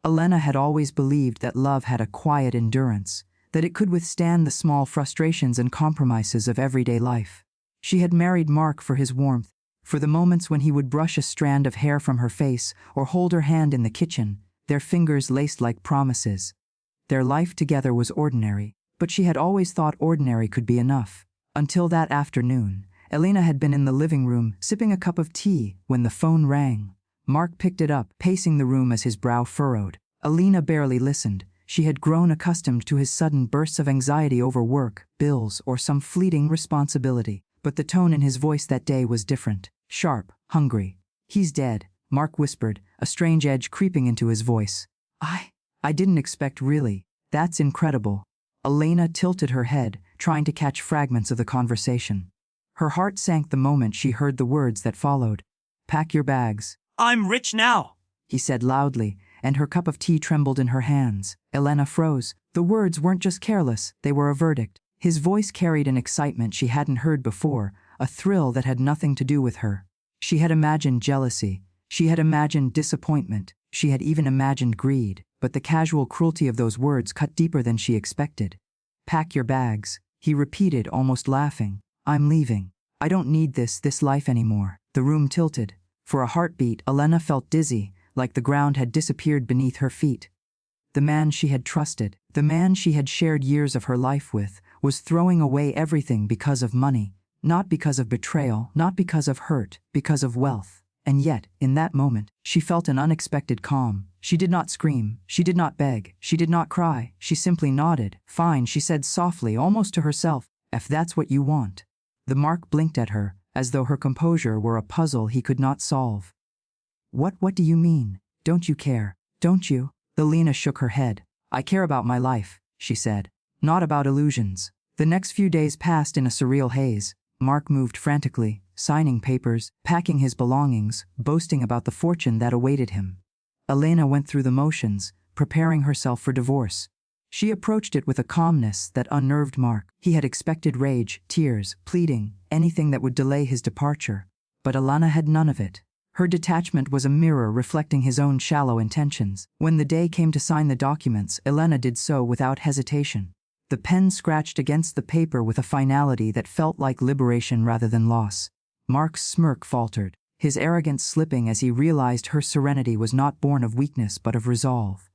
Elena had always believed that love had a quiet endurance, that it could withstand the small frustrations and compromises of everyday life. She had married Mark for his warmth, for the moments when he would brush a strand of hair from her face or hold her hand in the kitchen, their fingers laced like promises. Their life together was ordinary, but she had always thought ordinary could be enough. Until that afternoon, Elena had been in the living room sipping a cup of tea when the phone rang. Mark picked it up, pacing the room as his brow furrowed. Elena barely listened. She had grown accustomed to his sudden bursts of anxiety over work, bills, or some fleeting responsibility. But the tone in his voice that day was different, sharp, hungry. "He's dead," Mark whispered, a strange edge creeping into his voice. I didn't expect really. That's incredible." Elena tilted her head, trying to catch fragments of the conversation. Her heart sank the moment she heard the words that followed. "Pack your bags." "I'm rich now," he said loudly, and her cup of tea trembled in her hands. Elena froze. The words weren't just careless, they were a verdict. His voice carried an excitement she hadn't heard before, a thrill that had nothing to do with her. She had imagined jealousy. She had imagined disappointment. She had even imagined greed. But the casual cruelty of those words cut deeper than she expected. "Pack your bags," he repeated, almost laughing. "I'm leaving. I don't need this life anymore." The room tilted. For a heartbeat, Elena felt dizzy, like the ground had disappeared beneath her feet. The man she had trusted, the man she had shared years of her life with, was throwing away everything because of money. Not because of betrayal, not because of hurt, because of wealth. And yet, in that moment, she felt an unexpected calm. She did not scream, she did not beg, she did not cry, she simply nodded. "Fine," she said softly, almost to herself, "if that's what you want." The Mark blinked at her, as though her composure were a puzzle he could not solve. What do you mean? Don't you care? Don't you?" Elena shook her head. "I care about my life," she said. "Not about illusions." The next few days passed in a surreal haze. Mark moved frantically, signing papers, packing his belongings, boasting about the fortune that awaited him. Elena went through the motions, preparing herself for divorce. She approached it with a calmness that unnerved Mark. He had expected rage, tears, pleading, anything that would delay his departure. But Elena had none of it. Her detachment was a mirror reflecting his own shallow intentions. When the day came to sign the documents, Elena did so without hesitation. The pen scratched against the paper with a finality that felt like liberation rather than loss. Mark's smirk faltered, his arrogance slipping as he realized her serenity was not born of weakness but of resolve.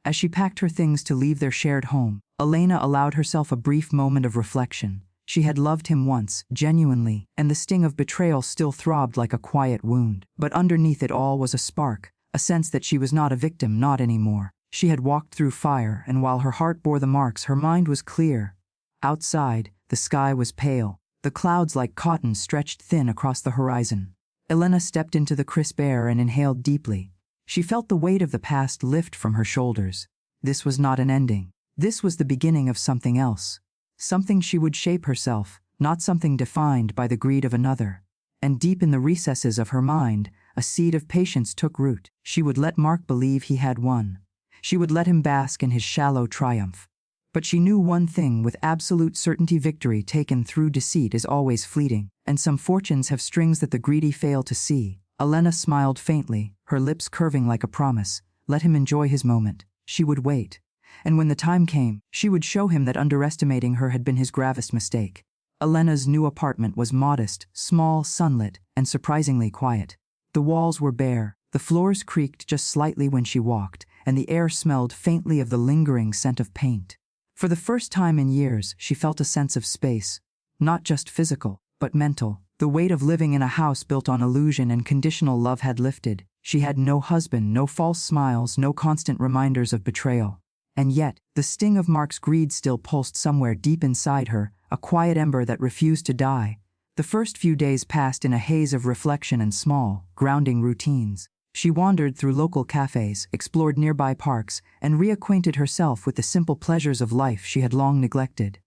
As she packed her things to leave their shared home, Elena allowed herself a brief moment of reflection. She had loved him once, genuinely, and the sting of betrayal still throbbed like a quiet wound. But underneath it all was a spark, a sense that she was not a victim, not anymore. She had walked through fire, and while her heart bore the marks, her mind was clear. Outside, the sky was pale. The clouds like cotton stretched thin across the horizon. Elena stepped into the crisp air and inhaled deeply. She felt the weight of the past lift from her shoulders. This was not an ending. This was the beginning of something else. Something she would shape herself, not something defined by the greed of another. And deep in the recesses of her mind, a seed of patience took root. She would let Mark believe he had won. She would let him bask in his shallow triumph. But she knew one thing with absolute certainty: victory taken through deceit is always fleeting, and some fortunes have strings that the greedy fail to see. Elena smiled faintly, her lips curving like a promise. Let him enjoy his moment. She would wait. And when the time came, she would show him that underestimating her had been his gravest mistake. Elena's new apartment was modest, small, sunlit, and surprisingly quiet. The walls were bare, the floors creaked just slightly when she walked, and the air smelled faintly of the lingering scent of paint. For the first time in years, she felt a sense of space. Not just physical, but mental. The weight of living in a house built on illusion and conditional love had lifted. She had no husband, no false smiles, no constant reminders of betrayal. And yet, the sting of Mark's greed still pulsed somewhere deep inside her, a quiet ember that refused to die. The first few days passed in a haze of reflection and small, grounding routines. She wandered through local cafes, explored nearby parks, and reacquainted herself with the simple pleasures of life she had long neglected.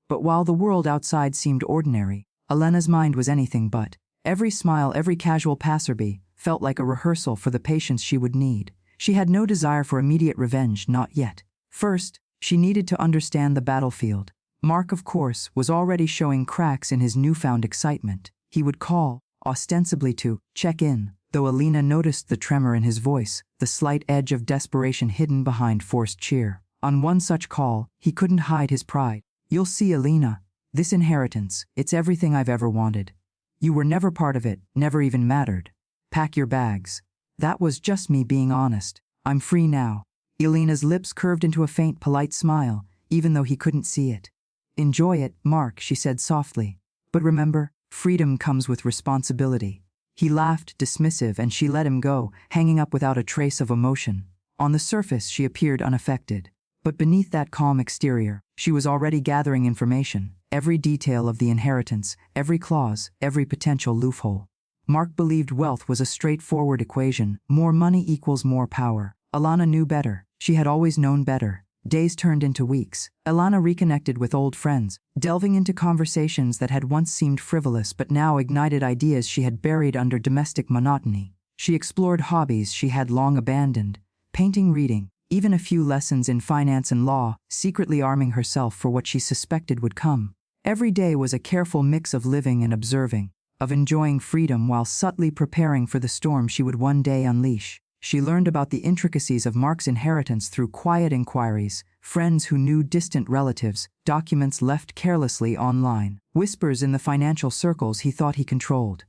But while the world outside seemed ordinary, Elena's mind was anything but. Every smile, every casual passerby, felt like a rehearsal for the patience she would need. She had no desire for immediate revenge, not yet. First, she needed to understand the battlefield. Mark, of course, was already showing cracks in his newfound excitement. He would call, ostensibly to check in, though Alina noticed the tremor in his voice, the slight edge of desperation hidden behind forced cheer. On one such call, he couldn't hide his pride. "You'll see, Alina. This inheritance, it's everything I've ever wanted. You were never part of it, never even mattered. Pack your bags." That was just me being honest. "I'm free now." Alina's lips curved into a faint, polite smile, even though he couldn't see it. "Enjoy it, Mark," she said softly. "But remember, freedom comes with responsibility." He laughed, dismissive, and she let him go, hanging up without a trace of emotion. On the surface, she appeared unaffected. But beneath that calm exterior, she was already gathering information, every detail of the inheritance, every clause, every potential loophole. Mark believed wealth was a straightforward equation: more money equals more power. Alana knew better. She had always known better. Days turned into weeks. Alana reconnected with old friends, delving into conversations that had once seemed frivolous but now ignited ideas she had buried under domestic monotony. She explored hobbies she had long abandoned, painting, reading, even a few lessons in finance and law, secretly arming herself for what she suspected would come. Every day was a careful mix of living and observing, of enjoying freedom while subtly preparing for the storm she would one day unleash. She learned about the intricacies of Mark's inheritance through quiet inquiries, friends who knew distant relatives, documents left carelessly online, whispers in the financial circles he thought he controlled.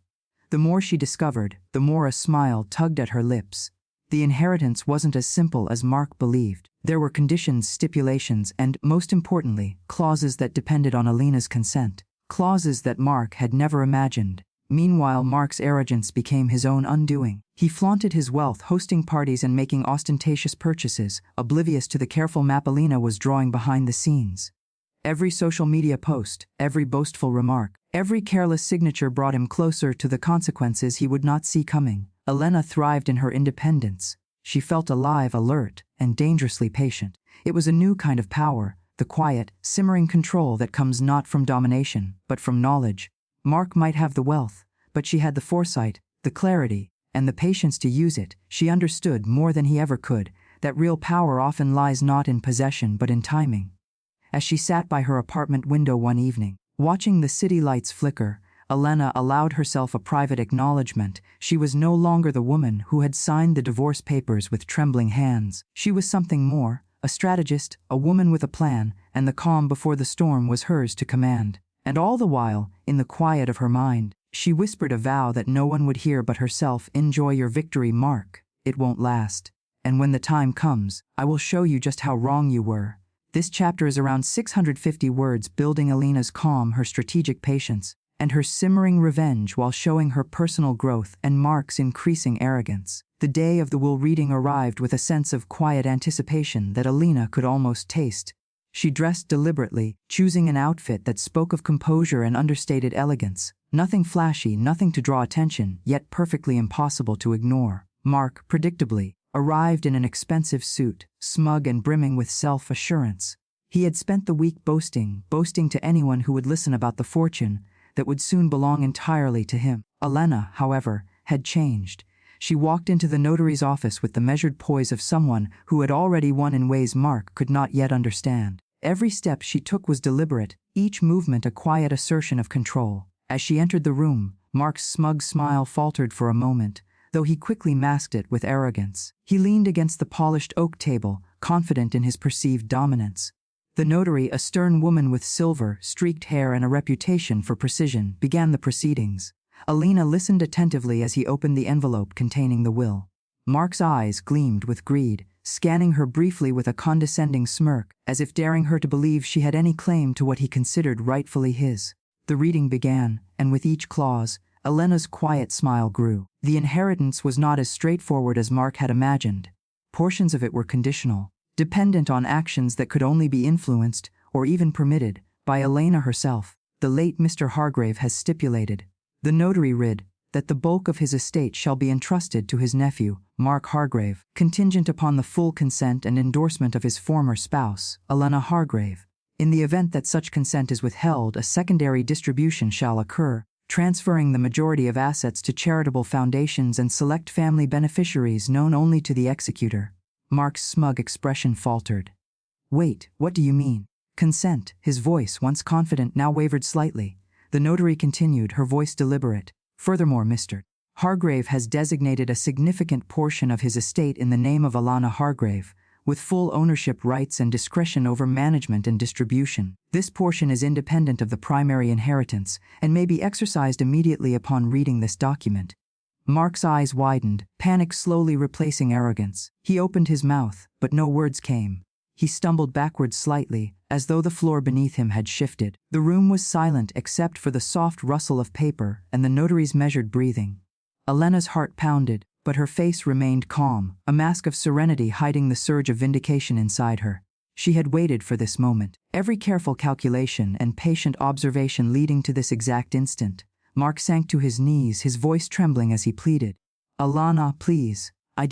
The more she discovered, the more a smile tugged at her lips. The inheritance wasn't as simple as Mark believed. There were conditions, stipulations, and, most importantly, clauses that depended on Alina's consent. Clauses that Mark had never imagined. Meanwhile, Mark's arrogance became his own undoing. He flaunted his wealth, hosting parties and making ostentatious purchases, oblivious to the careful map Alina was drawing behind the scenes. Every social media post, every boastful remark, every careless signature brought him closer to the consequences he would not see coming. Alina thrived in her independence. She felt alive, alert, and dangerously patient. It was a new kind of power, the quiet, simmering control that comes not from domination, but from knowledge. Mark might have the wealth, but she had the foresight, the clarity, and the patience to use it. She understood more than he ever could, that real power often lies not in possession but in timing. As she sat by her apartment window one evening, watching the city lights flicker, Alina allowed herself a private acknowledgement. She was no longer the woman who had signed the divorce papers with trembling hands. She was something more, a strategist, a woman with a plan, and the calm before the storm was hers to command. And all the while, in the quiet of her mind, she whispered a vow that no one would hear but herself. "Enjoy your victory, Mark. It won't last. And when the time comes, I will show you just how wrong you were." This chapter is around 650 words, building Alina's calm, her strategic patience, and her simmering revenge while showing her personal growth and Mark's increasing arrogance. The day of the will reading arrived with a sense of quiet anticipation that Alina could almost taste. She dressed deliberately, choosing an outfit that spoke of composure and understated elegance. Nothing flashy, nothing to draw attention, yet perfectly impossible to ignore. Mark, predictably, arrived in an expensive suit, smug and brimming with self-assurance. He had spent the week boasting to anyone who would listen about the fortune that would soon belong entirely to him. Alina, however, had changed. She walked into the notary's office with the measured poise of someone who had already won in ways Mark could not yet understand. Every step she took was deliberate, each movement a quiet assertion of control. As she entered the room, Mark's smug smile faltered for a moment, though he quickly masked it with arrogance. He leaned against the polished oak table, confident in his perceived dominance. The notary, a stern woman with silver-streaked hair and a reputation for precision, began the proceedings. Alina listened attentively as he opened the envelope containing the will. Mark's eyes gleamed with greed, scanning her briefly with a condescending smirk, as if daring her to believe she had any claim to what he considered rightfully his. The reading began, and with each clause, Alina's quiet smile grew. The inheritance was not as straightforward as Mark had imagined. Portions of it were conditional, dependent on actions that could only be influenced, or even permitted, by Alina herself. "The late Mr. Hargrave has stipulated," the notary read, "that the bulk of his estate shall be entrusted to his nephew, Mark Hargrave, contingent upon the full consent and endorsement of his former spouse, Alina Hargrave. In the event that such consent is withheld, a secondary distribution shall occur, transferring the majority of assets to charitable foundations and select family beneficiaries known only to the executor." Mark's smug expression faltered. "Wait, what do you mean?" "Consent." His voice, once confident, now wavered slightly. The notary continued, her voice deliberate. "Furthermore, Mr. Hargrave has designated a significant portion of his estate in the name of Alana Hargrave, with full ownership rights and discretion over management and distribution. This portion is independent of the primary inheritance and may be exercised immediately upon reading this document. Mark's eyes widened, panic slowly replacing arrogance. He opened his mouth, but no words came. He stumbled backwards slightly, as though the floor beneath him had shifted. The room was silent except for the soft rustle of paper and the notary's measured breathing. Elena's heart pounded, but her face remained calm, a mask of serenity hiding the surge of vindication inside her. She had waited for this moment, every careful calculation and patient observation leading to this exact instant. Mark sank to his knees, his voice trembling as he pleaded. "Alana, please. I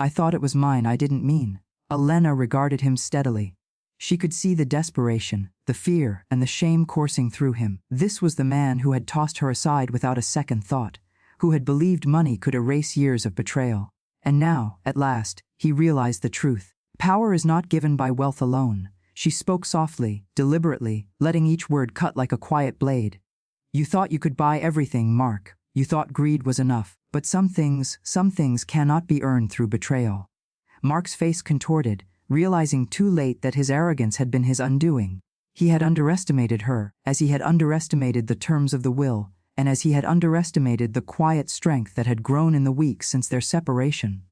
thought it was mine, I didn't mean." Elena regarded him steadily. She could see the desperation, the fear, and the shame coursing through him. This was the man who had tossed her aside without a second thought, who had believed money could erase years of betrayal. And now, at last, he realized the truth. Power is not given by wealth alone. She spoke softly, deliberately, letting each word cut like a quiet blade. "You thought you could buy everything, Mark. You thought greed was enough. But some things cannot be earned through betrayal." Mark's face contorted, realizing too late that his arrogance had been his undoing. He had underestimated her, as he had underestimated the terms of the will, and as he had underestimated the quiet strength that had grown in the weeks since their separation.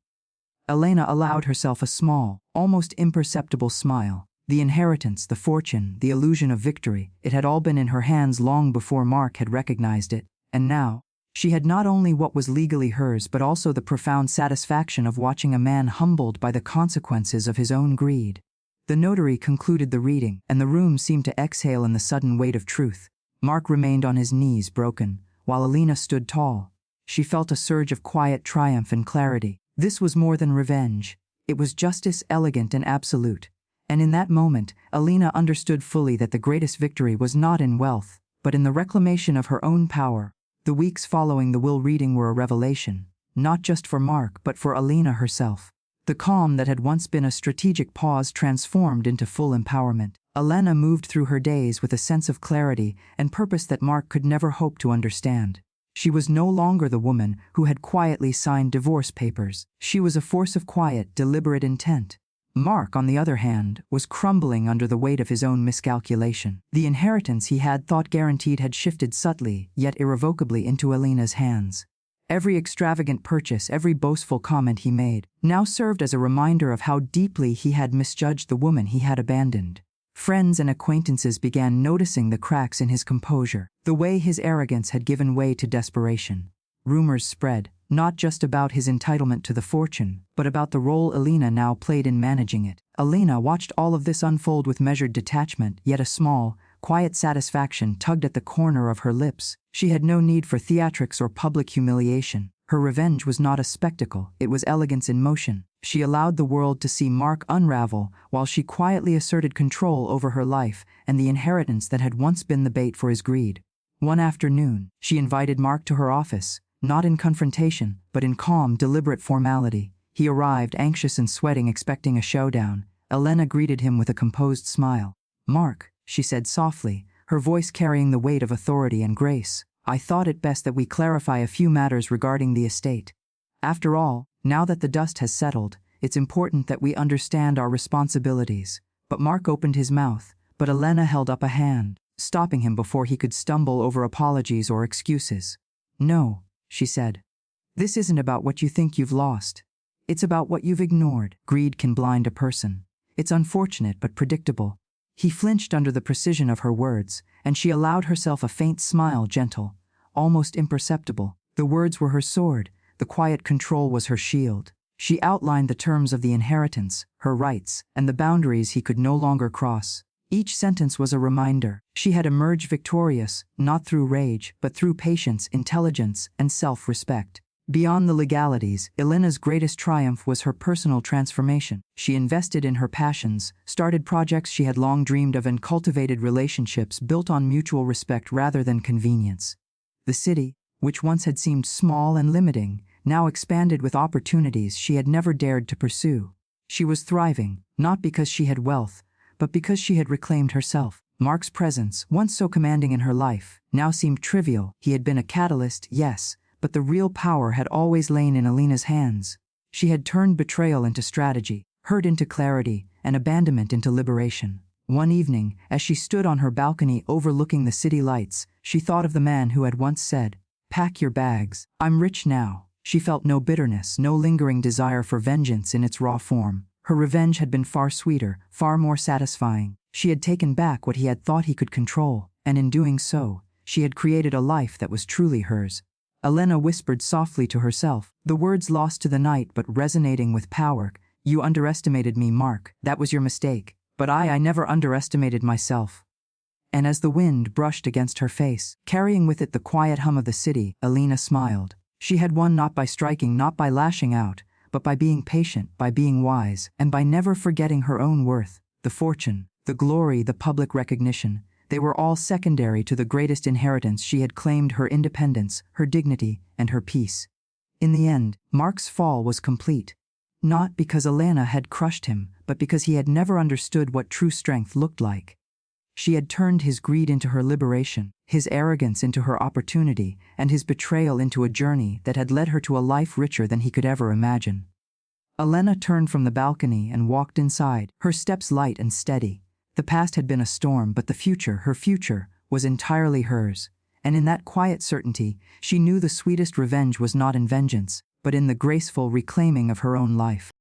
Elena allowed herself a small, almost imperceptible smile. The inheritance, the fortune, the illusion of victory, it had all been in her hands long before Mark had recognized it, and now, she had not only what was legally hers but also the profound satisfaction of watching a man humbled by the consequences of his own greed. The notary concluded the reading, and the room seemed to exhale in the sudden weight of truth. Mark remained on his knees, broken, while Elena stood tall. She felt a surge of quiet triumph and clarity. This was more than revenge. It was justice, elegant and absolute. And in that moment, Elena understood fully that the greatest victory was not in wealth, but in the reclamation of her own power. The weeks following the will reading were a revelation, not just for Mark but for Elena herself. The calm that had once been a strategic pause transformed into full empowerment. Elena moved through her days with a sense of clarity and purpose that Mark could never hope to understand. She was no longer the woman who had quietly signed divorce papers. She was a force of quiet, deliberate intent. Mark, on the other hand, was crumbling under the weight of his own miscalculation. The inheritance he had thought guaranteed had shifted subtly, yet irrevocably, into Elena's hands. Every extravagant purchase, every boastful comment he made, now served as a reminder of how deeply he had misjudged the woman he had abandoned. Friends and acquaintances began noticing the cracks in his composure, the way his arrogance had given way to desperation. Rumors spread, not just about his entitlement to the fortune, but about the role Elena now played in managing it. Elena watched all of this unfold with measured detachment, yet a small, quiet satisfaction tugged at the corner of her lips. She had no need for theatrics or public humiliation. Her revenge was not a spectacle, it was elegance in motion. She allowed the world to see Mark unravel while she quietly asserted control over her life and the inheritance that had once been the bait for his greed. One afternoon, she invited Mark to her office, not in confrontation, but in calm, deliberate formality. He arrived, anxious and sweating, expecting a showdown. Elena greeted him with a composed smile. "Mark," she said softly, her voice carrying the weight of authority and grace, "I thought it best that we clarify a few matters regarding the estate. After all, now that the dust has settled, it's important that we understand our responsibilities." But Mark opened his mouth, but Elena held up a hand, stopping him before he could stumble over apologies or excuses. "No," she said. "This isn't about what you think you've lost. It's about what you've ignored. Greed can blind a person. It's unfortunate but predictable." He flinched under the precision of her words, and she allowed herself a faint smile, gentle, almost imperceptible. The words were her sword, the quiet control was her shield. She outlined the terms of the inheritance, her rights, and the boundaries he could no longer cross. Each sentence was a reminder. She had emerged victorious, not through rage, but through patience, intelligence, and self-respect. Beyond the legalities, Elena's greatest triumph was her personal transformation. She invested in her passions, started projects she had long dreamed of, and cultivated relationships built on mutual respect rather than convenience. The city, which once had seemed small and limiting, now expanded with opportunities she had never dared to pursue. She was thriving, not because she had wealth, but because she had reclaimed herself. Mark's presence, once so commanding in her life, now seemed trivial. He had been a catalyst, yes, but the real power had always lain in Alina's hands. She had turned betrayal into strategy, hurt into clarity, and abandonment into liberation. One evening, as she stood on her balcony overlooking the city lights, she thought of the man who had once said, "Pack your bags, I'm rich now." She felt no bitterness, no lingering desire for vengeance in its raw form. Her revenge had been far sweeter, far more satisfying. She had taken back what he had thought he could control, and in doing so, she had created a life that was truly hers. Elena whispered softly to herself, the words lost to the night but resonating with power. "You underestimated me, Mark. That was your mistake. But I never underestimated myself." And as the wind brushed against her face, carrying with it the quiet hum of the city, Elena smiled. She had won not by striking, not by lashing out, but by being patient, by being wise, and by never forgetting her own worth. The fortune, the glory, the public recognition, they were all secondary to the greatest inheritance she had claimed: her independence, her dignity, and her peace. In the end, Mark's fall was complete. Not because Elena had crushed him, but because he had never understood what true strength looked like. She had turned his greed into her liberation, his arrogance into her opportunity, and his betrayal into a journey that had led her to a life richer than he could ever imagine. Elena turned from the balcony and walked inside, her steps light and steady. The past had been a storm, but the future, her future, was entirely hers. And in that quiet certainty, she knew the sweetest revenge was not in vengeance, but in the graceful reclaiming of her own life.